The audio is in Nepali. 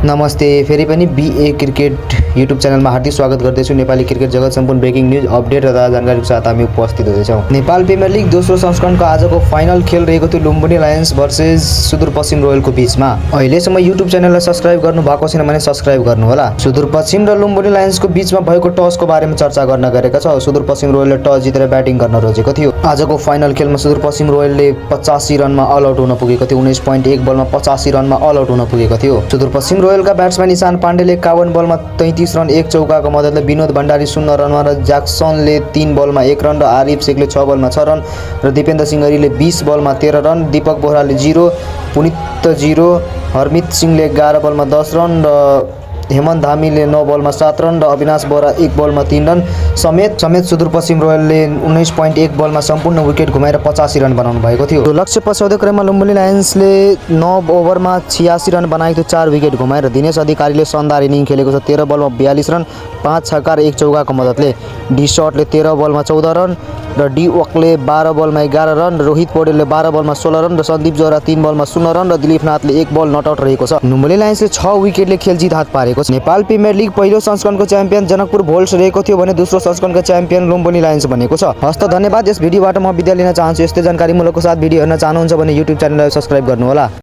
नमस्ते, फेरि पनि बिए क्रिकेट युट्युब च्यानलमा हार्दिक स्वागत गर्दैछु। नेपाली क्रिकेट जगत सम्पूर्ण ब्रेकिङ न्युज अपडेट र ताजा जानकारीको साथ हामी उपस्थित हुँदैछौँ। नेपाल प्रिमियर लिग दोस्रो संस्करणको आजको फाइनल खेल रहेको थियो लुम्बिनी लायन्स भर्सेस सुदूरपश्चिम रोयलको बीचमा। अहिलेसम्म युट्युब च्यानललाई सब्स्क्राइब गर्नु भएको छैन भने सब्स्क्राइब गर्नुहोला। सुदूरपश्चिम र लुम्बिनी लायन्सको बीचमा भएको टसको बारेमा चर्चा गर्न गएका छौँ। सुदूरपश्चिम रोयलले टस जितेर ब्याटिङ गर्न रोजेको थियो। आजको फाइनल खेलमा सुदूरपश्चिम रोयलले 85 रनमा अल आउट हुन पुगेको थियो। 19.1 बलमा 85 रनमा अल आउट हुन पुगेको थियो। सुदूरपश्चिम रोयलका ब्याट्सम्यान ईशान पाण्डेले 51 बलमा 33 रन 1 चौकाको मद्दतले विनोद भण्डारी 0 रनमा र ज्याक्सनले 3 बलमा 1 रन र आरिफ शेखले 6 बलमा 6 रन र दिपेन्द्र सिंहरीले 20 बलमा 13 रन, दीपक बोहराले 0, पुनित 0, हरमित सिंहले 11 बलमा 10 रन र हेमन्त धामीले 9 बलमा 7 रन र अविनाश बोहरा 1 बलमा 3 रन समेत सुदूरपश्चिम रोयलले 19.1 बलमा सम्पूर्ण विकेट घुमाएर 85 रन बनाउनु भएको थियो। लक्ष्य पछ्याउँदै क्रममा लुम्बिनी लायन्सले 9 ओभरमा 86 रन बनाएको थियो, 4 विकेट घुमाएर। दिनेश अधिकारीले शानदार इनिङ खेलेको छ। 13 बलमा 42 रन, 5 छक्का र 1 चौकाको मद्दतले। डी शर्टले 13 बलमा 14 रन र डी वकले 12 बलमा 11 रन, रोहित पौडेलले 12 बलमा 16 रन र सन्दीप जोहरा 3 बलमा 0 रन र दिलीप नाथले 1 बल नट आउट रहेको छ। लुम्बिनी लायन्सले 6 विकेटले खेल जित हात पारेको छ। नेपाल प्रिमियर लिग पहिलो संस्करणको च्याम्पियन जनकपुर भोल्ट्स रहेको थियो भने दोस्रो संस्करणको च्याम्पियन लुम्बिनी लायन्स बनेको छ। हस्त धन्यवाद। यस भिडियोबाट म बिदा लिन चाहन्छु। यस्तै जानकारीमूलकको साथ भिडियो हेर्न चाहनुहुन्छ भने युट्युब च्यानललाई सब्स्क्राइब गर्नुहोला।